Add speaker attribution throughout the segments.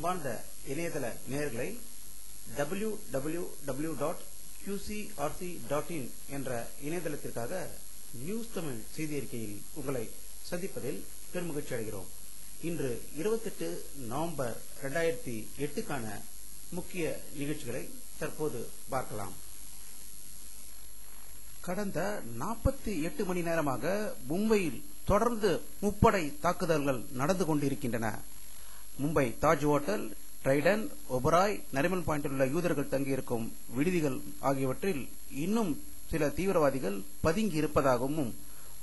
Speaker 1: அன்பார்ந்த இணையதள நேயர்களை www.qcrc.in என்ற இணையதளத்திற்காக நியூஸ் தமிழ் செய்தி அறிக்கையில் உங்களை சந்திப்பதில் பெருமகிழ்ச்சி அடைகிறோம். இன்று 28 நவம்பர் 2008க்கான முக்கிய நிகழ்ச்சிகளை தற்போது பார்க்கலாம். கடந்த 48 மணி நேரமாக மும்பையில் தொடர்ந்து முப்படை தாக்குதல்கள் நடந்து கொண்டிருக்கின்றன. மும்பை தாஜ் ஹோட்டல், ட்ரைடன், ஒபராய், நரிமன் பாயிண்டில் உள்ள யூதர்கள் தங்கியிருக்கும் விடுதிகள் ஆகியவற்றில் இன்னும் சில தீவிரவாதிகள் பதுங்கி இருப்பதாகவும்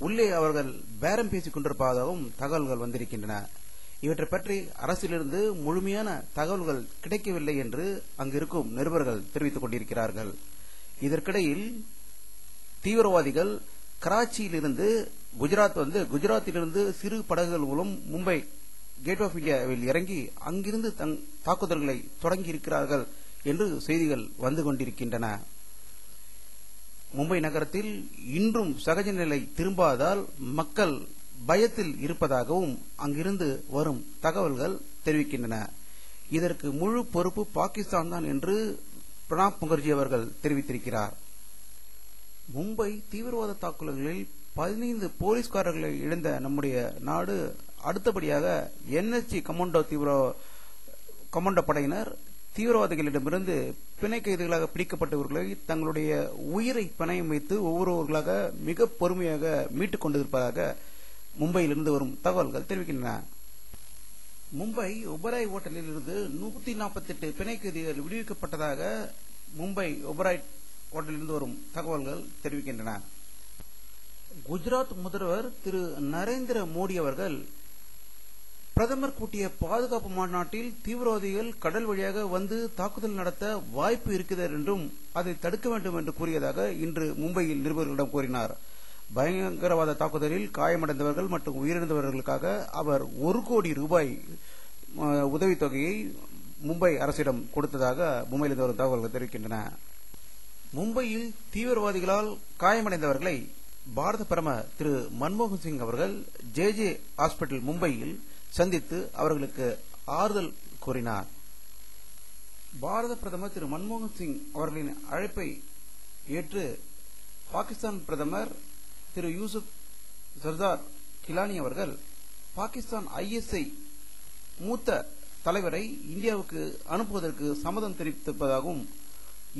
Speaker 1: உள்ளே அவர்கள் பேரம் பேசிக் கொண்டிருப்பதாகவும் தகவல்கள் வந்திருக்கின்றன. இவற்றை பற்றி அரசிலிருந்து முழுமையான தகவல்கள் கிடைக்கவில்லை என்று அங்கிருக்கும் நிருபர்கள் தெரிவித்துக் கொண்டிருக்கிறார்கள். இதற்கிடையில் தீவிரவாதிகள் கராச்சியிலிருந்து குஜராத்திலிருந்து சிறு படகுகள் மூலம் மும்பை கேட் ஆஃப் இந்தியாவில் இறங்கி அங்கிருந்து தாக்குதல்களை தொடங்கி இருக்கிறார்கள் என்று செய்திகள் வந்து கொண்டிருக்கின்றன. மும்பை நகரத்தில் இன்றும் சகஜ நிலை திரும்பாததால் மக்கள் பயத்தில் இருப்பதாகவும் அங்கிருந்து வரும் தகவல்கள் தெரிவிக்கின்றன. இதற்கு முழு பொறுப்பு பாகிஸ்தான் தான் என்று பிரணாப் முகர்ஜி அவர்கள் தெரிவித்திருக்கிறார். மும்பை தீவிரவாத தாக்குதல்களில் 15 போலீஸ்காரர்களை இழந்த நம்முடைய நாடு அடுத்தபடியாக NSG கமாண்டோ படையினர் தீவிரவாதிகளிடமிருந்து பிணை கைதிகளாக பிடிக்கப்பட்டவர்களை தங்களுடைய உயிரை பணயம் வைத்து ஒவ்வொருவர்களாக மிக பொறுமையாக மீட்டுக் கொண்டிருப்பதாக மும்பையிலிருந்து வரும் தகவல்கள் தெரிவிக்கின்றன. மும்பை ஒபராய் ஹோட்டலில் இருந்து 148 பிணை கைதிகள் விடுவிக்கப்பட்டதாக மும்பை ஒபராய் ஹோட்டலிலிருந்து வரும் தகவல்கள் தெரிவிக்கின்றன. குஜராத் முதல்வர் திரு நரேந்திர மோடி அவர்கள் பிரதமர் கூட்டிய பாதுகாப்பு மாநாட்டில் தீவிரவாதிகள் கடல் வழியாக வந்து தாக்குதல் நடத்த வாய்ப்பு இருக்கிறது என்றும் அதை தடுக்க வேண்டும் என்று கூறியதாக இன்று மும்பையில் நிருபர்களிடம் கூறினார். பயங்கரவாத தாக்குதலில் காயமடைந்தவர்கள் மற்றும் உயிரிழந்தவர்களுக்காக அவர் 1 கோடி ரூபாய் உதவித்தொகையை மும்பை அரசிடம் கொடுத்ததாக மும்பையில் வரும் தகவல்கள் தெரிவிக்கின்றன. மும்பையில் தீவிரவாதிகளால் காயமடைந்தவர்களை பாரத பிரதமர் திரு மன்மோகன் சிங் அவர்கள் JJ ஹாஸ்பிட்டல் மும்பையில் சந்தித்து அவர்களுக்கு ஆறுதல் கூறினார். பாரத பிரதமர் திரு மன்மோகன் சிங் அவர்களின் அழைப்பை ஏற்று பாகிஸ்தான் பிரதமர் திரு யூசுப் சர்தார் கிலானி அவர்கள் பாகிஸ்தான் ISI மூத்த தலைவரை இந்தியாவுக்கு அனுப்புவதற்கு சம்மதம் தெரிவித்திருப்பதாகவும்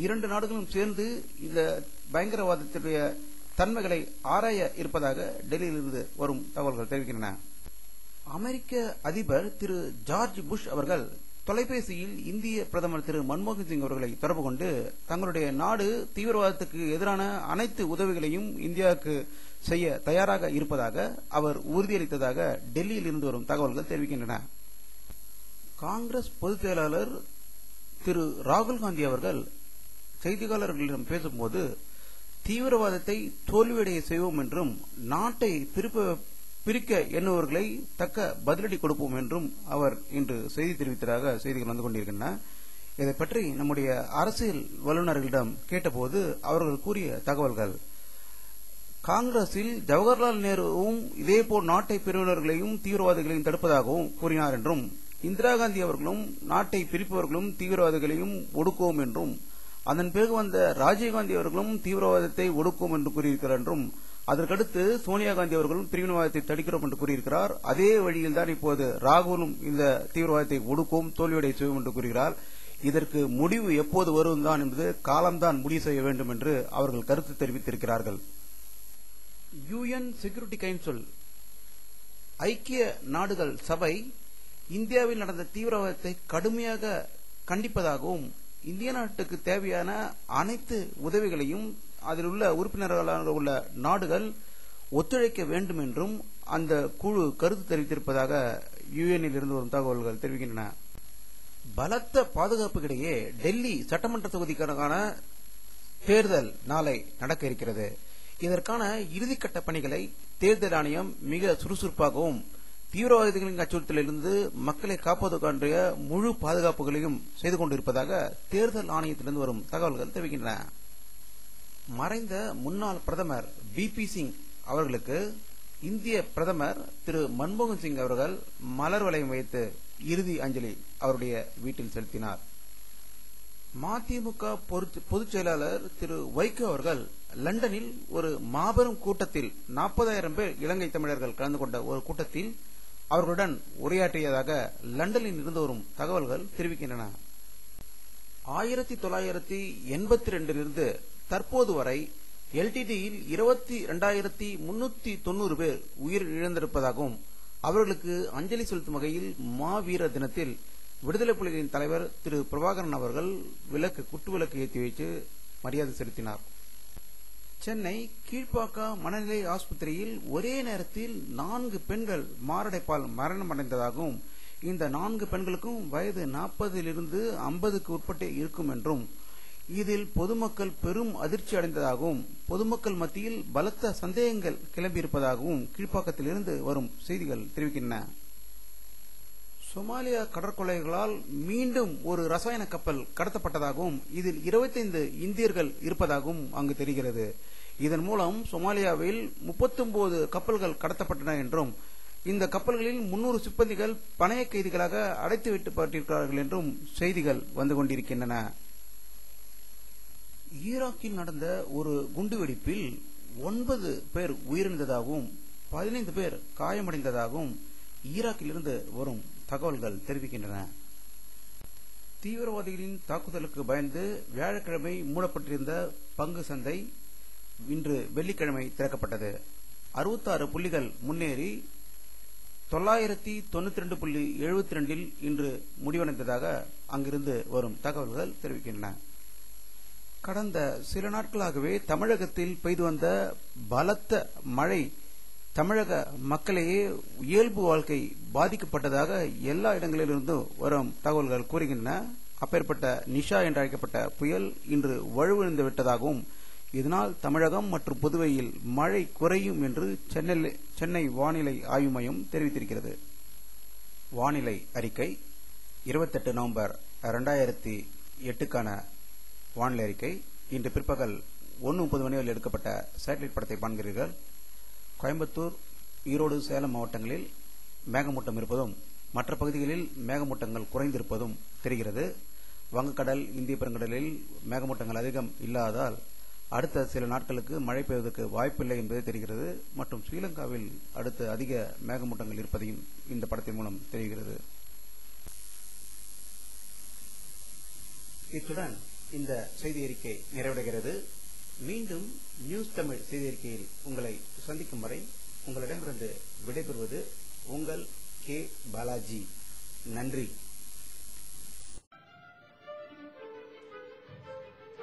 Speaker 1: 2 நாடுகளும் சேர்ந்து இந்த பயங்கரவாதத்துடைய தன்மைகளை ஆராய இருப்பதாக டெல்லியிலிருந்து வரும் தகவல்கள் தெரிவிக்கின்றன. அமெரிக்க அதிபர் திரு ஜார்ஜ் புஷ் அவர்கள் தொலைபேசியில் இந்திய பிரதமர் திரு மன்மோகன் சிங் அவர்களை தொடர்பு கொண்டு தங்களுடைய நாடு தீவிரவாதத்துக்கு எதிரான அனைத்து உதவிகளையும் இந்தியாவுக்கு செய்ய தயாராக இருப்பதாக அவர் உறுதியளித்ததாக டெல்லியில் இருந்து வரும் தகவல்கள் தெரிவிக்கின்றன. காங்கிரஸ் பொதுச் செயலாளர் திரு ராகுல் காந்தி அவர்கள் செய்தியாளர்களிடம் பேசும்போது தீவிரவாதத்தை தோல்வியடைய செய்வோம் என்றும் நாட்டை பிரிக்க எண்ணுவர்களை தக்க பதிலடி கொடுப்போம் என்றும் அவர் இன்று செய்தி தெரிவித்ததாக செய்திகள் வந்து கொண்டிருக்கின்றன. இதை பற்றி நம்முடைய அரசியல் வல்லுநர்களிடம் கேட்டபோது அவர்கள் கூறிய தகவல்கள், காங்கிரஸில் ஜவஹர்லால் நேருவும் இதேபோல் நாட்டை பிரிவினர்களையும் தீவிரவாதிகளையும் தடுப்பதாகவும் கூறினார் என்றும், இந்திரா காந்தி அவர்களும் நாட்டை பிரிப்பவர்களும் தீவிரவாதிகளையும் ஒடுக்குவோம் என்றும், அதன் பிறகு வந்த ராஜீவ்காந்தி அவர்களும் தீவிரவாதத்தை ஒடுக்கும் என்று கூறியிருக்கிறார் என்றும், அதற்கடுத்து சோனியா காந்தி அவர்களும் பிரிவினவாதத்தை தடுக்கிறோம் என்று கூறியிருக்கிறார். அதே வழியில் தான் இப்போது ராகுலும் இந்த தீவிரவாதத்தை ஒடுக்கும் தோல்வியடை செய்வோம் என்று கூறுகிறார். இதற்கு முடிவு எப்போது வரும் தான் என்பது காலம்தான் முடிவு செய்ய வேண்டும் என்று அவர்கள் கருத்து தெரிவித்திருக்கிறார்கள். UN செக்யூரிட்டி கவுன்சில் ஐக்கிய நாடுகள் சபை இந்தியாவில் நடந்த தீவிரவாதத்தை கடுமையாக கண்டிப்பதாகவும் இந்திய நாட்டுக்கு தேவையான அனைத்து உதவிகளையும் அதில் உள்ள உறுப்பினர்களாக உள்ள நாடுகள் ஒத்துழைக்க வேண்டும் என்றும் அந்த குழு கருத்து தெரிவித்திருப்பதாக யுஎன்னில் இருந்து வரும் தகவல்கள் தெரிவிக்கின்றன. பலத்த பாதுகாப்புக்கிடையே டெல்லி சட்டமன்ற தொகுதிக்கான தேர்தல் நாளை நடக்க இருக்கிறது. இதற்கான இறுதிக்கட்ட பணிகளை தேர்தல் ஆணையம் மிக சுறுசுறுப்பாகவும் தீவிரவாதிகளின் அச்சுறுத்தலிலிருந்து மக்களை காப்பதற்கான முழு பாதுகாப்புகளையும் செய்து கொண்டிருப்பதாக தேர்தல் ஆணையத்திலிருந்து வரும் தகவல்கள் தெரிவிக்கின்றன. மறைந்த முன்னாள் பிரதமர் BP சிங் அவர்களுக்கு இந்திய பிரதமர் திரு மன்மோகன் சிங் அவர்கள் மலர் வளையம் வைத்து இறுதி அஞ்சலி அவருடைய வீட்டில் செலுத்தினார். மதிமுக பொதுச் செயலாளர் திரு வைகோ அவர்கள் லண்டனில் ஒரு மாபெரும் கூட்டத்தில் 40,000 பேர் இலங்கை தமிழர்கள் கலந்து கொண்ட ஒரு கூட்டத்தில் அவர்களுடன் உரையாற்றியதாக லண்டனில் இருந்து வரும் தகவல்கள் தெரிவிக்கின்றன. 1982 தற்போது வரை எல்டிடியில் 22,390 பேர் உயிர் இழந்திருப்பதாகவும் அவர்களுக்கு அஞ்சலி செலுத்தும் வகையில் மாவீர தினத்தில் விடுதலை புலிகளின் தலைவர் திரு பிரபாகரன் அவர்கள் குத்துவிளக்கு ஏற்றி வைத்து மரியாதை செலுத்தினார். சென்னை கீழ்ப்பாக்கா மனநிலை ஆஸ்பத்திரியில் ஒரே நேரத்தில் 4 பெண்கள் மாரடைப்பால் மரணம் அடைந்ததாகவும் இந்த 4 பெண்களுக்கும் வயது 40 - 50க்கு உட்பட்டு இருக்கும் என்றும் இதில் பொதுமக்கள் பெரும் அதிர்ச்சி அடைந்ததாகவும் பொதுமக்கள் மத்தியில் பலத்த சந்தேகங்கள் கிளம்பியிருப்பதாகவும் கீழ்ப்பாக்கத்திலிருந்து வரும் செய்திகள் தெரிவிக்கின்றன. சொமாலியா கடற்கொள்ளைகளால் மீண்டும் ஒரு ரசாயன கப்பல் கடத்தப்பட்டதாகவும் இதில் 25 இந்தியர்கள் இருப்பதாகவும் அங்கு தெரிகிறது. இதன் மூலம் சொமாலியாவில் 39 கப்பல்கள் கடத்தப்பட்டன என்றும் இந்த கப்பல்களில் 300 சிப்பந்திகள் பணைய கைதிகளாக அடைத்து வைக்கப்பட்டிருக்கிறார்கள் என்றும் செய்திகள் வந்து கொண்டிருக்கின்றன. ஈராக்கில் நடந்த ஒரு குண்டுவெடிப்பில் 9 பேர் உயிரிழந்ததாகவும் 15 பேர் காயமடைந்ததாகவும் ஈராக்கிலிருந்து வரும் தகவல்கள் தெரிவிக்கின்றன. தீவிரவாதிகளின் தாக்குதலுக்கு பயந்து வியாழக்கிழமை மூடப்பட்டிருந்த பங்கு சந்தை இன்று வெள்ளிக்கிழமை திறக்கப்பட்டது. 66 புள்ளிகள் முன்னேறி 992.72 இன்று முடிவடைந்ததாக அங்கிருந்து வரும் தகவல்கள் தெரிவிக்கின்றன. கடந்த சில நாட்களாகவே தமிழகத்தில் பெய்து வந்த பலத்த மழை தமிழக மக்களையே இயல்பு வாழ்க்கை பாதிக்கப்பட்டதாக எல்லா இடங்களிலிருந்தும் வரும் தகவல்கள் கூறுகின்றன. அப்பேற்பட்ட நிஷா என்று அழைக்கப்பட்ட புயல் இன்று வலுவிழந்து விட்டதாகவும் இதனால் தமிழகம் மற்றும் புதுவையில் மழை குறையும் என்று சென்னை வானிலை ஆய்வு மையம் தெரிவித்திருக்கிறது. வானிலை அறிக்கை 28 நவம்பர் 2008க்கான வானிலை அறிக்கை. இன்று பிற்பகல் 1:30 மணி வரை எடுக்கப்பட்ட சேட்டலைட் படத்தை காண்கிறீர்கள். கோயம்புத்தூர், ஈரோடு, சேலம் மாவட்டங்களில் மேகமூட்டம் இருப்பதும் மற்ற பகுதிகளில் மேகமூட்டங்கள் குறைந்திருப்பதும் தெரிகிறது. வங்கக்கடல், இந்திய பெருங்கடலில் மேகமூட்டங்கள் அதிகம் இல்லாததால் அடுத்த சில நாட்களுக்கு மழை பெய்வதற்கு வாய்ப்பில்லை என்பது தெரிகிறது. மற்றும் ஸ்ரீலங்காவில் அடுத்த அதிக மேகமூட்டங்கள் இருப்பதையும் இந்த படத்தின் மூலம் தெரிகிறது. இத்துடன் இந்த செய்தி அறிக்கை நிறைவடைகிறது. மீண்டும் நியூஸ் தமிழ் செய்தி அறிக்கையில் உங்களை சந்திக்கும் வரை உங்களிடமிருந்து விடைபெறுவது உங்கள் கே. பாலாஜி. நன்றி.